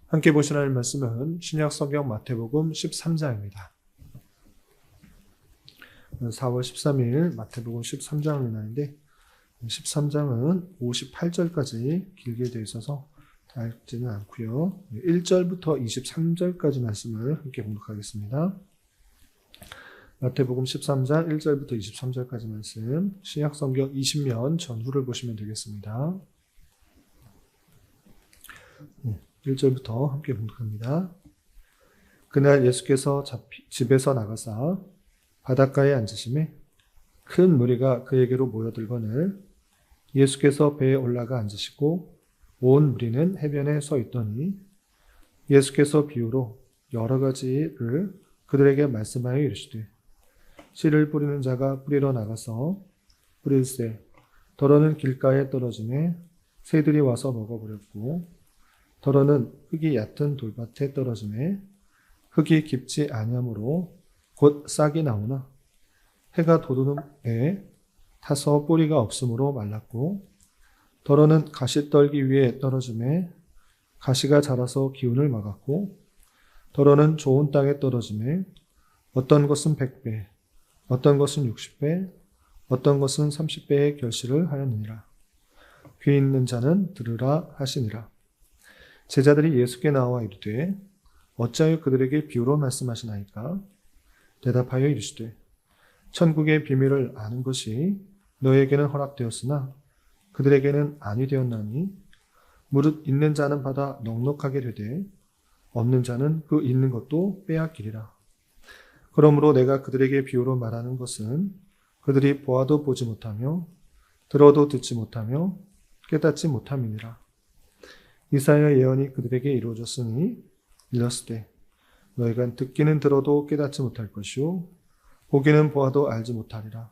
함께 보실 하나님 말씀은 신약 성경 마태복음 13장입니다. 4월 13일 마태복음 13장을 읽는데 13장은 58절까지 길게 되어 있어서 다 읽지는 않고요. 1절부터 23절까지 말씀을 함께 공독하겠습니다. 마태복음 13장 1절부터 23절까지 말씀, 신약 성경 20면 전후를 보시면 되겠습니다. 1절부터 함께 공독합니다. 그날 예수께서 집에서 나가사 바닷가에 앉으심에 큰 무리가 그에게로 모여들거늘 예수께서 배에 올라가 앉으시고 온 무리는 해변에 서 있더니 예수께서 비유로 여러 가지를 그들에게 말씀하여 이르시되 씨를 뿌리는 자가 뿌리러 나가서 뿌릴새 더러는 길가에 떨어지매 새들이 와서 먹어버렸고 더러는 흙이 얕은 돌밭에 떨어지매 흙이 깊지 아니하므로 곧 싹이 나오나 해가 돋는 해에 타서 뿌리가 없으므로 말랐고 더러는 가시떨기 위에 떨어지매 가시가 자라서 기운을 막았고 더러는 좋은 땅에 떨어지매 어떤 것은 100배 어떤 것은 60배 어떤 것은 30배의 결실을 하였느니라. 귀 있는 자는 들으라 하시니라. 제자들이 예수께 나와 이르되 어찌하여 그들에게 비유로 말씀하시나이까? 대답하여 이르시되 천국의 비밀을 아는 것이 너에게는 허락되었으나 그들에게는 아니 되었나니 무릇 있는 자는 받아 넉넉하게 되되 없는 자는 그 있는 것도 빼앗기리라. 그러므로 내가 그들에게 비유로 말하는 것은 그들이 보아도 보지 못하며 들어도 듣지 못하며 깨닫지 못함이니라. 이사야 예언이 그들에게 이루어졌으니 일렀으되 너희가 듣기는 들어도 깨닫지 못할 것이요 보기는 보아도 알지 못하리라.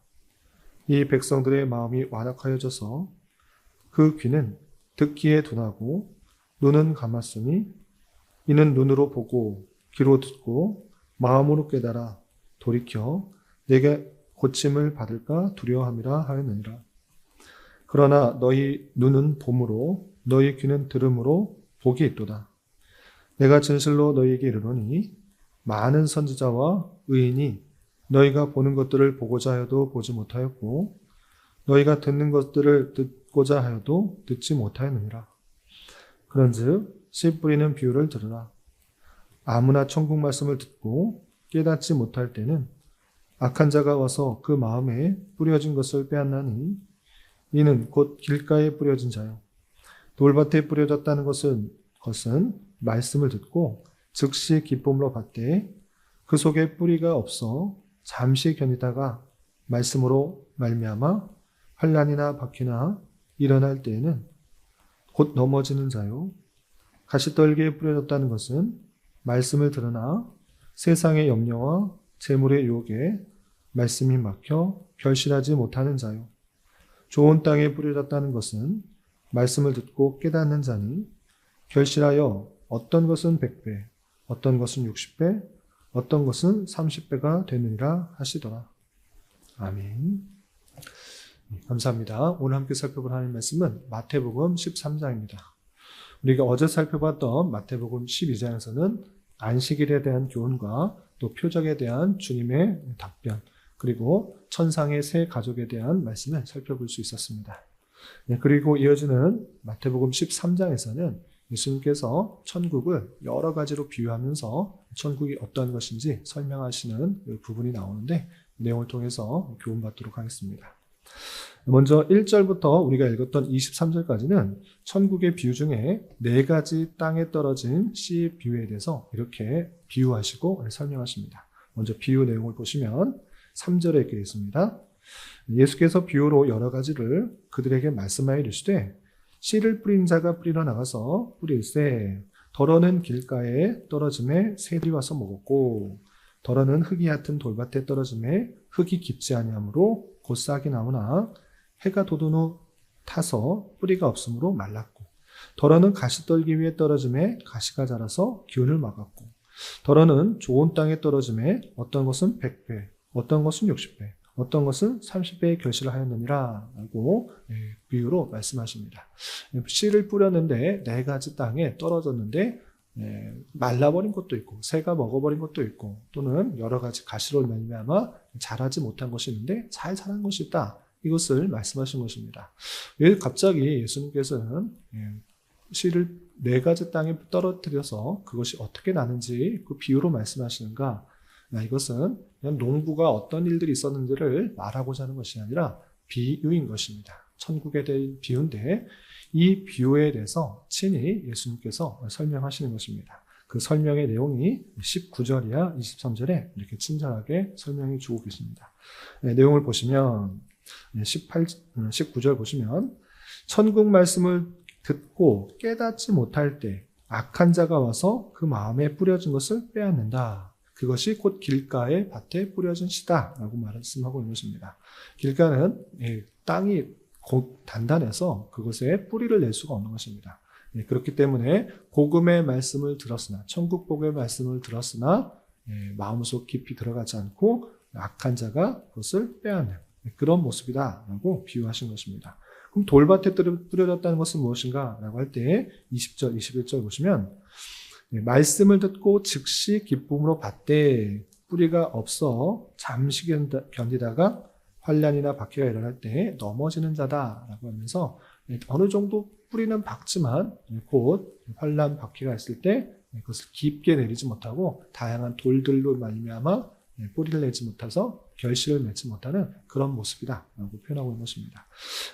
이 백성들의 마음이 완악하여져서 그 귀는 듣기에 둔하고 눈은 감았으니 이는 눈으로 보고 귀로 듣고 마음으로 깨달아 돌이켜 내게 고침을 받을까 두려워함이라 하였느니라. 그러나 너희 눈은 봄으로 너희 귀는 들음으로 복이 있도다. 내가 진실로 너희에게 이르노니 많은 선지자와 의인이 너희가 보는 것들을 보고자 하여도 보지 못하였고 너희가 듣는 것들을 듣고자 하여도 듣지 못하였느니라. 그런즉 씨 뿌리는 비유를 들으라. 아무나 천국 말씀을 듣고 깨닫지 못할 때는 악한 자가 와서 그 마음에 뿌려진 것을 빼앗나니 이는 곧 길가에 뿌려진 자요 돌밭에 뿌려졌다는 것은 말씀을 듣고 즉시 기쁨으로 받되 그 속에 뿌리가 없어 잠시 견디다가 말씀으로 말미암아 환난이나 박해나 일어날 때에는 곧 넘어지는 자요 가시떨기에 뿌려졌다는 것은 말씀을 들으나 세상의 염려와 재물의 유혹에 말씀이 막혀 결실하지 못하는 자요 좋은 땅에 뿌려졌다는 것은 말씀을 듣고 깨닫는 자니 결실하여 어떤 것은 100배, 어떤 것은 60배, 어떤 것은 30배가 되느니라 하시더라. 아멘. 감사합니다. 오늘 함께 살펴볼 하나님 말씀은 마태복음 13장입니다. 우리가 어제 살펴봤던 마태복음 12장에서는 안식일에 대한 교훈과 또 표적에 대한 주님의 답변 그리고 천상의 새 가족에 대한 말씀을 살펴볼 수 있었습니다. 그리고 이어지는 마태복음 13장에서는 예수님께서 천국을 여러 가지로 비유하면서 천국이 어떤 것인지 설명하시는 부분이 나오는데 내용을 통해서 교훈받도록 하겠습니다. 먼저 1절부터 우리가 읽었던 23절까지는 천국의 비유 중에 4가지 땅에 떨어진 씨 비유에 대해서 이렇게 비유하시고 설명하십니다. 먼저 비유 내용을 보시면 3절에 이렇게 있습니다. 예수께서 비유로 여러 가지를 그들에게 말씀하여 이르시되 씨를 뿌린 자가 뿌리러 나가서 뿌릴새 더러는 길가에 떨어짐에 새들이 와서 먹었고 더러는 흙이 얕은 돌밭에 떨어짐에 흙이 깊지 아니하므로 곧 싹이 나오나 해가 돋은 후 타서 뿌리가 없으므로 말랐고 더러는 가시떨기 위에 떨어짐에 가시가 자라서 기운을 막았고 더러는 좋은 땅에 떨어짐에 어떤 것은 100배 어떤 것은 60배 어떤 것은 30배의 결실을 하였느니라 라고 비유로 말씀하십니다. 씨를 뿌렸는데 4가지 땅에 떨어졌는데 말라버린 것도 있고 새가 먹어버린 것도 있고 또는 여러 가지 가시로 말미암아 자라지 못한 것이 있는데 잘 자란 것이 있다. 이것을 말씀하신 것입니다. 왜 갑자기 예수님께서는 씨를 4가지 땅에 떨어뜨려서 그것이 어떻게 나는지 그 비유로 말씀하시는가? 이것은 그냥 농부가 어떤 일들이 있었는지를 말하고자 하는 것이 아니라 비유인 것입니다. 천국에 대한 비유인데 이 비유에 대해서 친히 예수님께서 설명하시는 것입니다. 그 설명의 내용이 19절이야 23절에 이렇게 친절하게 설명해 주고 계십니다. 내용을 보시면 19절 보시면 천국 말씀을 듣고 깨닫지 못할 때 악한 자가 와서 그 마음에 뿌려진 것을 빼앗는다. 그것이 곧 길가의 밭에 뿌려진 씨다 라고 말씀하고 있는 것입니다. 길가는 땅이 곧 단단해서 그것에 뿌리를 낼 수가 없는 것입니다. 그렇기 때문에 복음의 말씀을 들었으나 천국 복음의 말씀을 들었으나 마음속 깊이 들어가지 않고 악한 자가 그것을 빼앗는 그런 모습이다라고 비유하신 것입니다. 그럼 돌밭에 뿌려졌다는 것은 무엇인가? 라고 할 때 20절, 21절 보시면 말씀을 듣고 즉시 기쁨으로 받되 뿌리가 없어 잠시 견디다가 환난이나 박해가 일어날 때 넘어지는 자다라고 하면서 어느 정도 뿌리는 박지만 곧 환난 박해가 있을 때 그것을 깊게 내리지 못하고 다양한 돌들로 말미암아 뿌리를 내지 못해서 결실을 맺지 못하는 그런 모습이다라고 표현하고 있는 것입니다.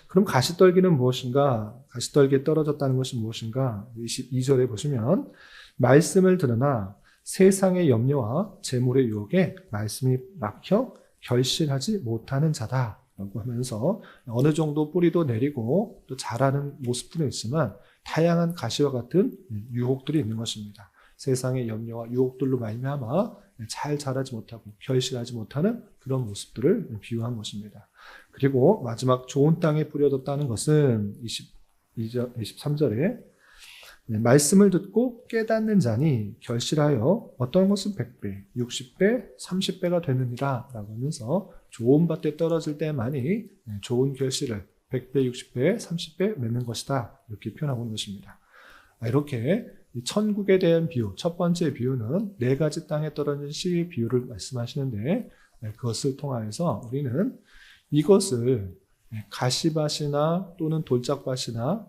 그럼 가시떨기는 무엇인가? 가시떨기에 떨어졌다는 것이 무엇인가? 22절에 보시면 말씀을 들으나 세상의 염려와 재물의 유혹에 말씀이 막혀 결실하지 못하는 자다라고 하면서 어느 정도 뿌리도 내리고 또 자라는 모습들은 있지만 다양한 가시와 같은 유혹들이 있는 것입니다. 세상의 염려와 유혹들로 말미암아 잘 자라지 못하고 결실하지 못하는 그런 모습들을 비유한 것입니다. 그리고 마지막 좋은 땅에 뿌려졌다는 것은 23절에 말씀을 듣고 깨닫는 자니 결실하여 어떤 것은 100배, 60배, 30배가 되느니라 라고 하면서 좋은 밭에 떨어질 때만이 좋은 결실을 100배, 60배, 30배 맺는 것이다 이렇게 표현하고 있는 것입니다. 이렇게 천국에 대한 비유, 첫 번째 비유는 4가지 땅에 떨어진 씨의 비유를 말씀하시는데 그것을 통하여서 우리는 이것을 가시밭이나 또는 돌짝밭이나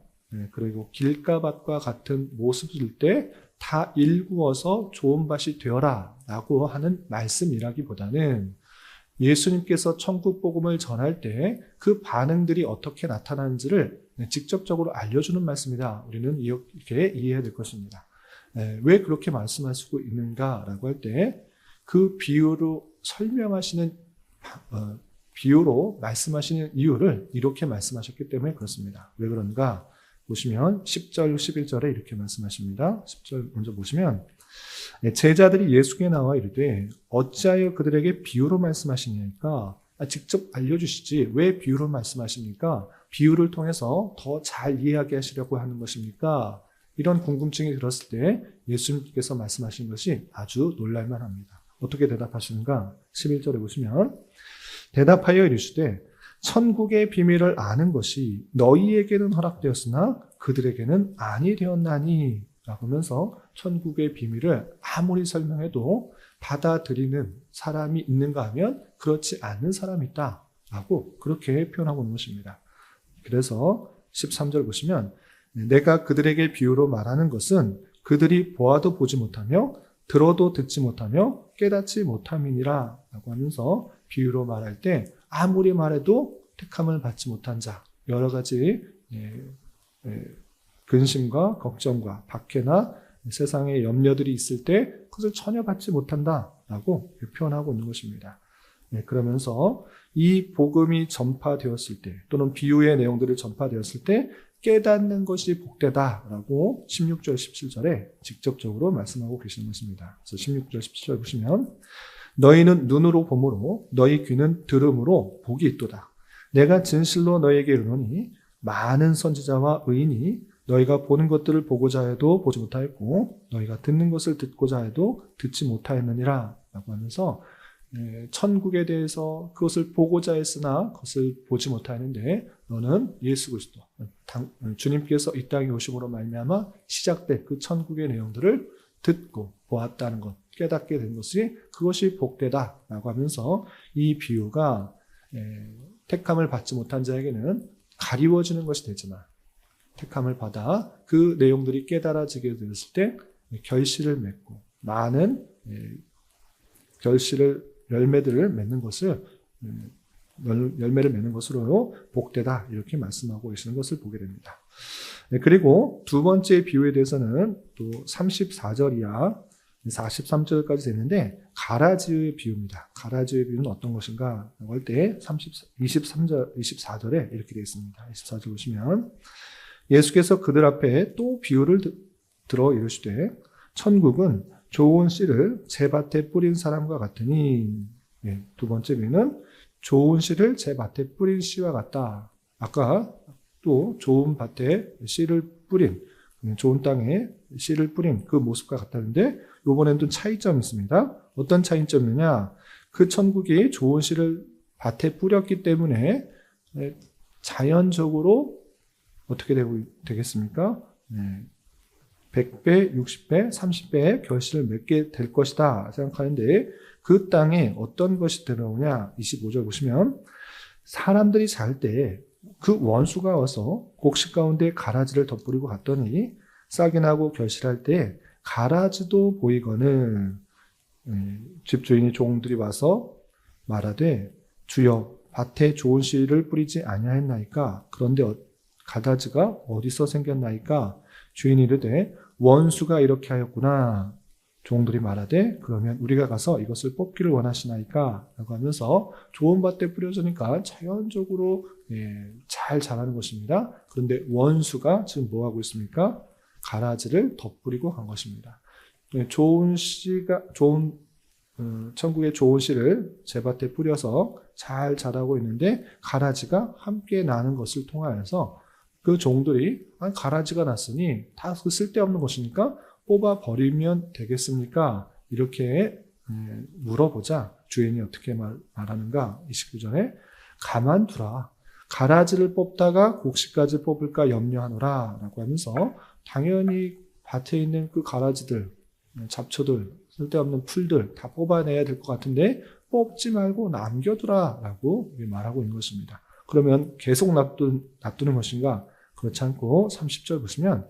그리고 길가밭과 같은 모습일 때 다 일구어서 좋은 밭이 되어라 라고 하는 말씀이라기보다는 예수님께서 천국 복음을 전할 때 그 반응들이 어떻게 나타나는지를 직접적으로 알려주는 말씀이다. 우리는 이렇게 이해해야 될 것입니다. 왜 그렇게 말씀하시고 있는가라고 할 때 그 비유로 설명하시는 비유로 말씀하시는 이유를 이렇게 말씀하셨기 때문에 그렇습니다. 왜 그런가? 보시면 10절, 11절에 이렇게 말씀하십니다. 10절 먼저 보시면 제자들이 예수께 나와 이르되 어찌하여 그들에게 비유로 말씀하시니까 직접 알려주시지 왜 비유로 말씀하십니까? 비유를 통해서 더 잘 이해하게 하시려고 하는 것입니까? 이런 궁금증이 들었을 때 예수님께서 말씀하신 것이 아주 놀랄만 합니다. 어떻게 대답하시는가? 11절에 보시면 대답하여 이르시되 천국의 비밀을 아는 것이 너희에게는 허락되었으나 그들에게는 아니 되었나니 라고 하면서 천국의 비밀을 아무리 설명해도 받아들이는 사람이 있는가 하면 그렇지 않는 사람이 있다 라고 그렇게 표현하고 있는 것입니다. 그래서 13절 보시면 내가 그들에게 비유로 말하는 것은 그들이 보아도 보지 못하며 들어도 듣지 못하며 깨닫지 못함이니라 라고 하면서 비유로 말할 때 아무리 말해도 택함을 받지 못한 자, 여러 가지 근심과 걱정과 박해나 세상의 염려들이 있을 때 그것을 전혀 받지 못한다라고 표현하고 있는 것입니다. 그러면서 이 복음이 전파되었을 때 또는 비유의 내용들을 전파되었을 때 깨닫는 것이 복되다라고 16절, 17절에 직접적으로 말씀하고 계시는 것입니다. 그래서 16절, 17절 보시면 너희는 눈으로 보므로 너희 귀는 들음으로 복이 있도다. 내가 진실로 너희에게 이르노니 많은 선지자와 의인이 너희가 보는 것들을 보고자 해도 보지 못하였고 너희가 듣는 것을 듣고자 해도 듣지 못하였느니라 라고 하면서 천국에 대해서 그것을 보고자 했으나 그것을 보지 못하였는데 너는 예수 그리스도 주님께서 이 땅에 오심으로 말미암아 시작된 그 천국의 내용들을 듣고 보았다는 것, 깨닫게 된 것이 그것이 복되다라고 하면서 이 비유가 택함을 받지 못한 자에게는 가리워지는 것이 되지만 택함을 받아 그 내용들이 깨달아지게 되었을 때 결실을 맺고 많은 열매들을 맺는 것을 열매를 맺는 것으로 복되다 이렇게 말씀하고 계시는 것을 보게 됩니다. 그리고 두 번째 비유에 대해서는 또 34절 이하 43절까지 되는데 가라지의 비유입니다. 가라지의 비유는 어떤 것인가 할 때 24절에 이렇게 되어 있습니다. 24절 보시면 예수께서 그들 앞에 또 비유를 들어 이르시되 천국은 좋은 씨를 제 밭에 뿌린 사람과 같으니 두 번째 비유는 좋은 씨를 제 밭에 뿌린 씨와 같다. 아까 또 좋은 밭에 씨를 뿌린 좋은 땅에 씨를 뿌린 그 모습과 같다는데 이번에는 또 차이점이 있습니다. 어떤 차이점이냐? 그 천국이 좋은 씨를 밭에 뿌렸기 때문에 자연적으로 어떻게 되겠습니까? 100배, 60배, 30배의 결실을 맺게 될 것이다 생각하는데 그 땅에 어떤 것이 들어오냐? 25절 보시면 사람들이 잘 때 그 원수가 와서 곡식 가운데 가라지를 덧뿌리고 갔더니 싹이 나고 결실할 때 가라지도 보이거늘 집주인이 종들이 와서 말하되 주여 밭에 좋은 씨를 뿌리지 아니하였나이까 그런데 가라지가 어디서 생겼나이까 주인이 이르되 원수가 이렇게 하였구나. 종들이 말하되 그러면 우리가 가서 이것을 뽑기를 원하시나이까 라고 하면서 좋은 밭에 뿌려주니까 자연적으로 잘 자라는 것입니다. 그런데 원수가 지금 뭐하고 있습니까? 가라지를 덧뿌리고 간 것입니다. 천국의 좋은 씨를 제 밭에 뿌려서 잘 자라고 있는데 가라지가 함께 나는 것을 통하여서 그 종들이 가라지가 났으니 다 그 쓸데없는 것이니까 뽑아 버리면 되겠습니까? 이렇게 물어보자 주인이 어떻게 말하는가? 29절에 가만두라. 가라지를 뽑다가 곡식까지 뽑을까 염려하노라 라고 하면서 당연히 밭에 있는 그 가라지들, 잡초들, 쓸데없는 풀들 다 뽑아내야 될 것 같은데 뽑지 말고 남겨두라 라고 말하고 있는 것입니다. 그러면 계속 놔두는 것인가? 그렇지 않고 30절 보시면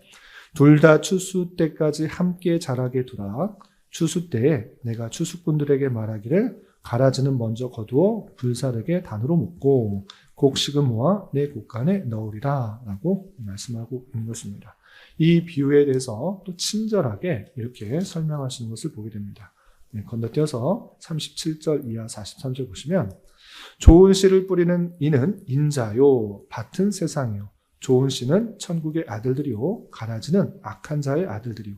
둘 다 추수 때까지 함께 자라게 두라. 추수 때에 내가 추수꾼들에게 말하기를 가라지는 먼저 거두어 불사르게 단으로 묶고 곡식은 모아 내 곡간에 넣으리라 라고 말씀하고 있는 것입니다. 이 비유에 대해서 또 친절하게 이렇게 설명하시는 것을 보게 됩니다. 건너뛰어서 37절 이하 43절 보시면 좋은 씨를 뿌리는 이는 인자요 밭은 세상이요 좋은 씨는 천국의 아들들이요 가라지는 악한 자의 아들들이요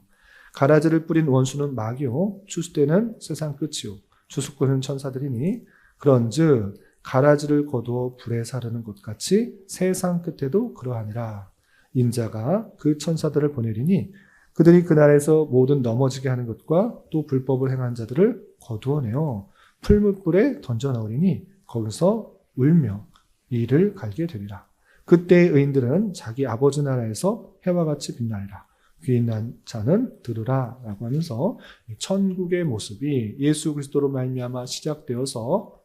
가라지를 뿌린 원수는 마귀요 추수 때는 세상 끝이요 추수꾼은 천사들이니 그런즉 가라지를 거두어 불에 사르는 것 같이 세상 끝에도 그러하니라. 인자가 그 천사들을 보내리니 그들이 그날에서 모든 넘어지게 하는 것과 또 불법을 행한 자들을 거두어내어 풀무불에 던져 넣으리니 거기서 울며 이를 갈게 되리라. 그때의 의인들은 자기 아버지 나라에서 해와 같이 빛나리라. 귀 있는 자는 들으라 라고 하면서 천국의 모습이 예수 그리스도로 말미암아 시작되어서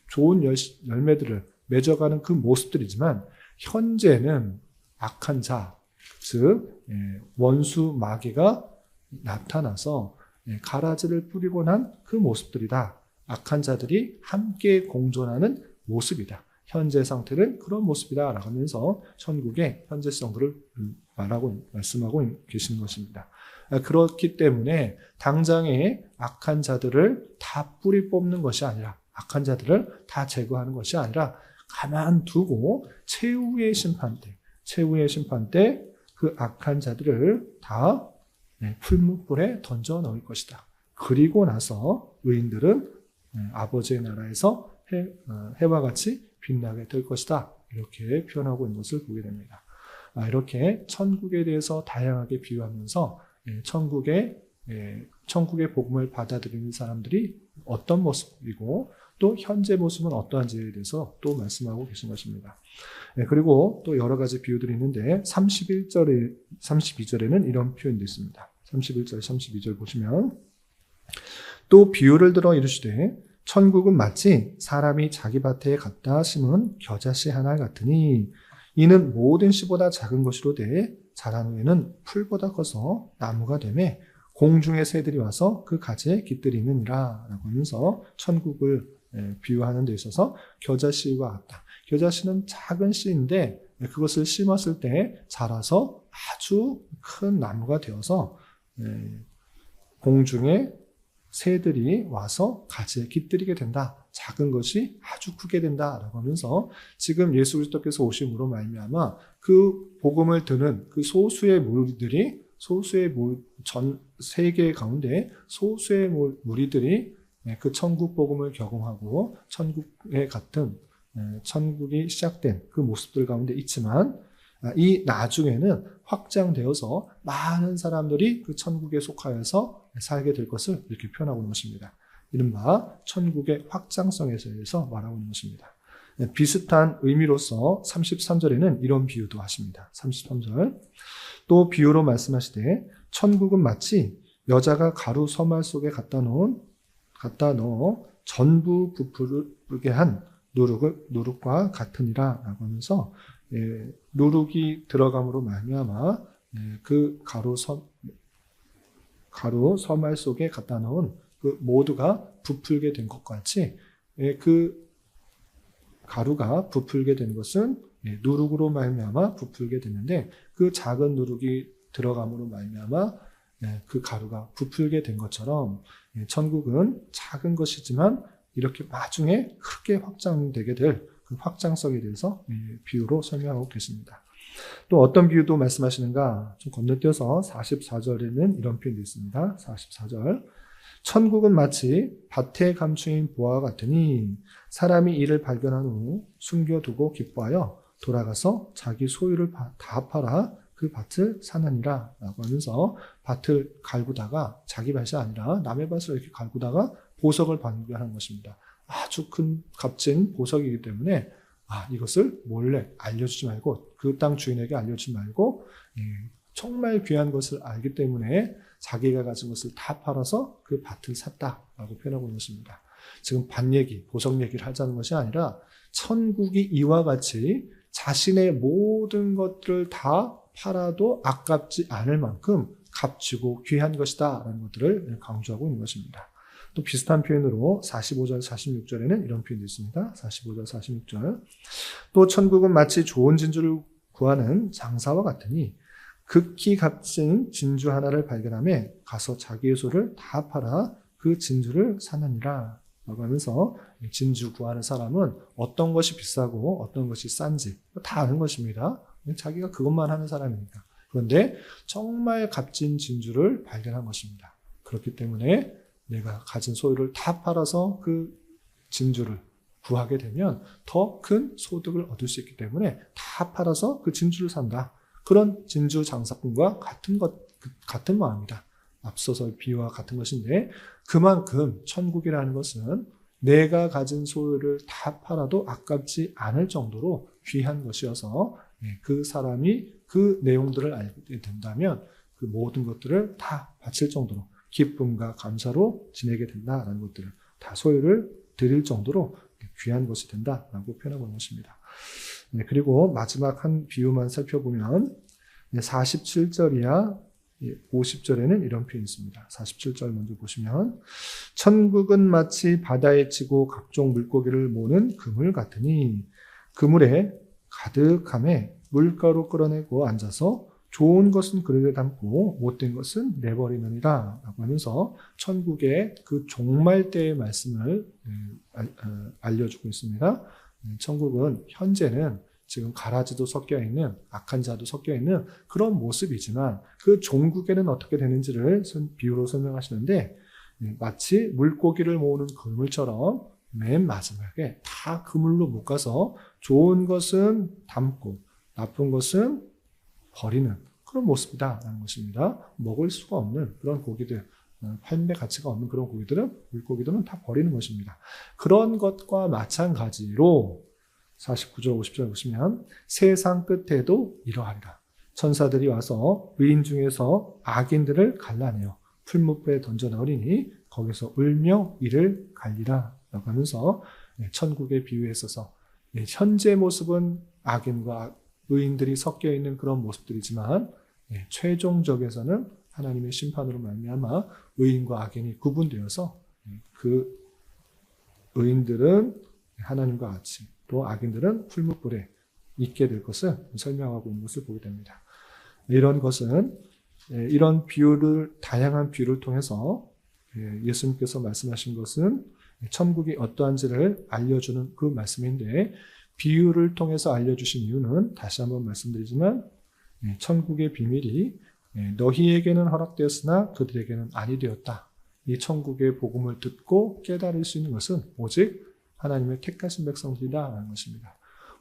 좋은 열매들을 맺어가는 그 모습들이지만 현재는 악한 자, 즉 원수 마귀가 나타나서 가라지를 뿌리고 난 그 모습들이다. 악한 자들이 함께 공존하는 모습이다. 현재 상태는 그런 모습이다 라고 하면서 천국의 현재성들을 말씀하고 계시는 것입니다. 그렇기 때문에 당장에 악한 자들을 다 뿌리 뽑는 것이 아니라 악한 자들을 다 제거하는 것이 아니라 가만두고 최후의 심판 때 그 악한 자들을 다 풀무불에 던져 넣을 것이다. 그리고 나서 의인들은 아버지의 나라에서 해와 같이 빛나게 될 것이다. 이렇게 표현하고 있는 것을 보게 됩니다. 이렇게 천국에 대해서 다양하게 비유하면서 천국의 복음을 받아들이는 사람들이 어떤 모습이고 또 현재 모습은 어떠한지에 대해서 또 말씀하고 계신 것입니다. 그리고 또 여러 가지 비유들이 있는데 32절에는 이런 표현도 있습니다. 31절, 32절 보시면 또 비유를 들어 이르시되 천국은 마치 사람이 자기 밭에 갖다 심은 겨자씨 하나 같으니 이는 모든 씨보다 작은 것이로되 자란 후에는 풀보다 커서 나무가 되매 공중의 새들이 와서 그 가지에 깃들이느니라 라고 하면서 천국을 비유하는 데 있어서 겨자씨와 같다. 겨자씨는 작은 씨인데 그것을 심었을 때 자라서 아주 큰 나무가 되어서 공중에 새들이 와서 가지에 깃들이게 된다. 작은 것이 아주 크게 된다라고 하면서 지금 예수 그리스도께서 오심으로 말미암아 그 복음을 듣는 그 소수의 무리들이 전 세계 가운데 소수의 무리들이 그 천국 복음을 경험하고 천국에 같은 천국이 시작된 그 모습들 가운데 있지만 이 나중에는 확장되어서 많은 사람들이 그 천국에 속하여서 살게 될 것을 이렇게 표현하고 있는 것입니다. 이른바 천국의 확장성에 대해서 말하고 있는 것입니다. 비슷한 의미로서 33절에는 이런 비유도 하십니다. 33절 또 비유로 말씀하시되 천국은 마치 여자가 가루 서말 속에 갖다 넣어 전부 부풀게 한 누룩과 같으니라 라고 하면서 누룩이 들어감으로 말미암아 그 가루 서말 속에 갖다 넣은 그 모두가 부풀게 된 것 같이 그 가루가 부풀게 된 것은 누룩으로 말미암아 부풀게 되는데 그 작은 누룩이 들어감으로 말미암아 그 가루가 부풀게 된 것처럼 천국은 작은 것이지만 이렇게 나중에 크게 확장되게 될 그 확장성에 대해서 비유로 설명하고 계십니다. 또 어떤 비유도 말씀하시는가 좀 건너뛰어서 44절에는 이런 표현이 있습니다. 44절 천국은 마치 밭에 감추인 보화와 같으니 사람이 이를 발견한 후 숨겨두고 기뻐하여 돌아가서 자기 소유를 다 팔아 그 밭을 사느니라 라고 하면서 밭을 갈구다가 자기 밭이 아니라 남의 밭을 이렇게 갈구다가 보석을 발견한 것입니다. 아주 큰 값진 보석이기 때문에 이것을 몰래 알려주지 말고 그 땅 주인에게 알려주지 말고 정말 귀한 것을 알기 때문에 자기가 가진 것을 다 팔아서 그 밭을 샀다라고 표현하고 있는 것입니다. 지금 밭 얘기, 보석 얘기를 하자는 것이 아니라 천국이 이와 같이 자신의 모든 것들을 다 팔아도 아깝지 않을 만큼 값지고 귀한 것이다 라는 것들을 강조하고 있는 것입니다. 또 비슷한 표현으로 45절, 46절에는 이런 표현이 있습니다. 45절, 46절 또 천국은 마치 좋은 진주를 구하는 장사와 같으니 극히 값진 진주 하나를 발견하며 가서 자기의 소를 다 팔아 그 진주를 사느니라 라고 하면서 진주 구하는 사람은 어떤 것이 비싸고 어떤 것이 싼지 다 아는 것입니다. 자기가 그것만 하는 사람입니다. 그런데 정말 값진 진주를 발견한 것입니다. 그렇기 때문에 내가 가진 소유를 다 팔아서 그 진주를 구하게 되면 더 큰 소득을 얻을 수 있기 때문에 다 팔아서 그 진주를 산다. 그런 진주 장사꾼과 같은 마음이다. 앞서서 비유와 같은 것인데 그만큼 천국이라는 것은 내가 가진 소유를 다 팔아도 아깝지 않을 정도로 귀한 것이어서 그 사람이 그 내용들을 알게 된다면 그 모든 것들을 다 바칠 정도로 기쁨과 감사로 지내게 된다라는 것들을 다 소유를 드릴 정도로 귀한 것이 된다라고 표현하고 있는 것입니다. 그리고 마지막 한 비유만 살펴보면 47절이야 50절에는 이런 표현이 있습니다. 47절 먼저 보시면 천국은 마치 바다에 치고 각종 물고기를 모는 그물 같으니 그물에 가득함에 물가로 끌어내고 앉아서 좋은 것은 그릇에 담고 못된 것은 내버리느니라 라고 하면서 천국의 그 종말 때의 말씀을 알려주고 있습니다. 천국은 현재는 지금 가라지도 섞여 있는 악한 자도 섞여 있는 그런 모습이지만 그 종국에는 어떻게 되는지를 비유로 설명하시는데 마치 물고기를 모으는 그물처럼 맨 마지막에 다 그물로 묶어서 좋은 것은 담고 나쁜 것은 버리는 그런 모습이다라는 것입니다. 먹을 수가 없는 그런 고기들, 판매 가치가 없는 그런 물고기들은 다 버리는 것입니다. 그런 것과 마찬가지로 49절 50절 보시면 세상 끝에도 이러하리라. 천사들이 와서 의인 중에서 악인들을 갈라내어 풀무불에 던져 넣으리니 거기서 울며 이를 갈리라 라고 하면서 천국의 비유에 있어서 현재 모습은 악인과 의인들이 섞여 있는 그런 모습들이지만 최종적에서는 하나님의 심판으로 말미암아 의인과 악인이 구분되어서 그 의인들은 하나님과 같이 또 악인들은 풀무불에 있게 될 것을 설명하고 있는 것을 보게 됩니다. 이런 것은 이런 비유를 다양한 비유를 통해서 예수님께서 말씀하신 것은 천국이 어떠한지를 알려주는 그 말씀인데 비유를 통해서 알려주신 이유는 다시 한번 말씀드리지만 천국의 비밀이 너희에게는 허락되었으나 그들에게는 아니 되었다. 이 천국의 복음을 듣고 깨달을 수 있는 것은 오직 하나님의 택하신 백성들이라는 것입니다.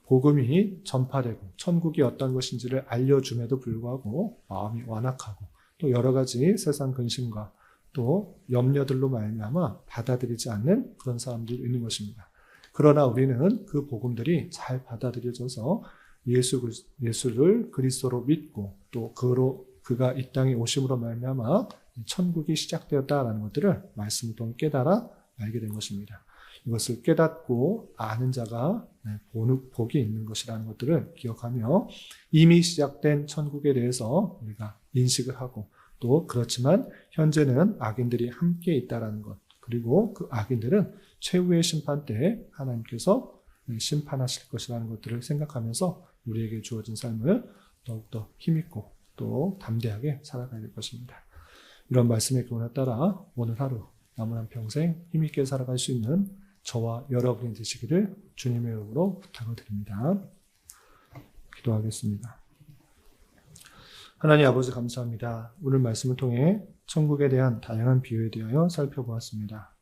복음이 전파되고 천국이 어떤 것인지를 알려줌에도 불구하고 마음이 완악하고 또 여러 가지 세상 근심과 또 염려들로 말미암아 받아들이지 않는 그런 사람들이 있는 것입니다. 그러나 우리는 그 복음들이 잘 받아들여져서 예수를 그리스도로 믿고 또 그가 이 땅에 오심으로 말미암아 천국이 시작되었다라는 것들을 말씀을 통해 깨달아 알게 된 것입니다. 이것을 깨닫고 아는 자가 복이 있는 것이라는 것들을 기억하며 이미 시작된 천국에 대해서 우리가 인식을 하고 또 그렇지만 현재는 악인들이 함께 있다라는 것 그리고 그 악인들은 최후의 심판 때 하나님께서 심판하실 것이라는 것들을 생각하면서 우리에게 주어진 삶을 더욱더 힘있고 또 담대하게 살아가야 될 것입니다. 이런 말씀의 교훈에 따라 오늘 하루 남은 한 평생 힘있게 살아갈 수 있는 저와 여러분이 되시기를 주님의 이름으로 부탁을 드립니다. 기도하겠습니다. 하나님 아버지 감사합니다. 오늘 말씀을 통해 천국에 대한 다양한 비유에 대하여 살펴보았습니다.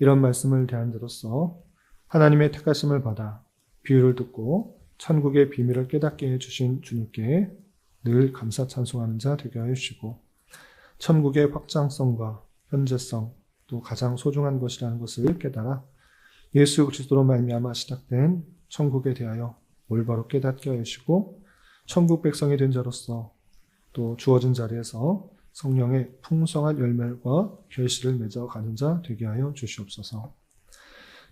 이런 말씀을 대한 자로서 하나님의 택하심을 받아 비유를 듣고 천국의 비밀을 깨닫게 해주신 주님께 늘 감사 찬송하는 자 되게 하여 주시고 천국의 확장성과 현재성 또 가장 소중한 것이라는 것을 깨달아 예수 그리스도로 말미암아 시작된 천국에 대하여 올바로 깨닫게 하여 주시고 천국 백성이 된 자로서 또 주어진 자리에서 성령의 풍성한 열매와 결실을 맺어가는 자 되게 하여 주시옵소서.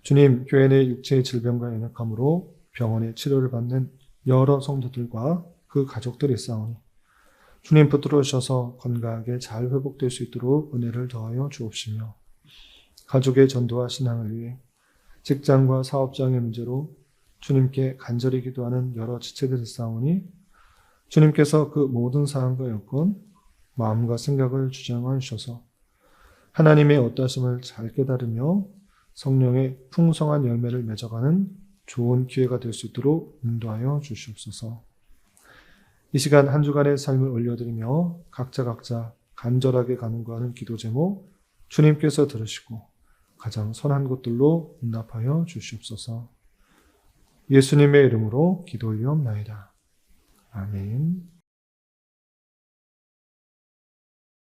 주님, 교회 내 육체의 질병과 연약함으로 병원에 치료를 받는 여러 성도들과 그 가족들이 있사오니 주님 붙들어 주셔서 건강하게 잘 회복될 수 있도록 은혜를 더하여 주옵시며 가족의 전도와 신앙을 위해 직장과 사업장의 문제로 주님께 간절히 기도하는 여러 지체들이 있사오니 주님께서 그 모든 사항과 여건, 마음과 생각을 주장하여 주셔서 하나님의 어떠하심을 잘 깨달으며 성령의 풍성한 열매를 맺어가는 좋은 기회가 될 수 있도록 인도하여 주시옵소서. 이 시간 한 주간의 삶을 올려드리며 각자 간절하게 간구하는 기도 제목 주님께서 들으시고 가장 선한 것들로 응답하여 주시옵소서. 예수님의 이름으로 기도 올리옵나이다. 아멘.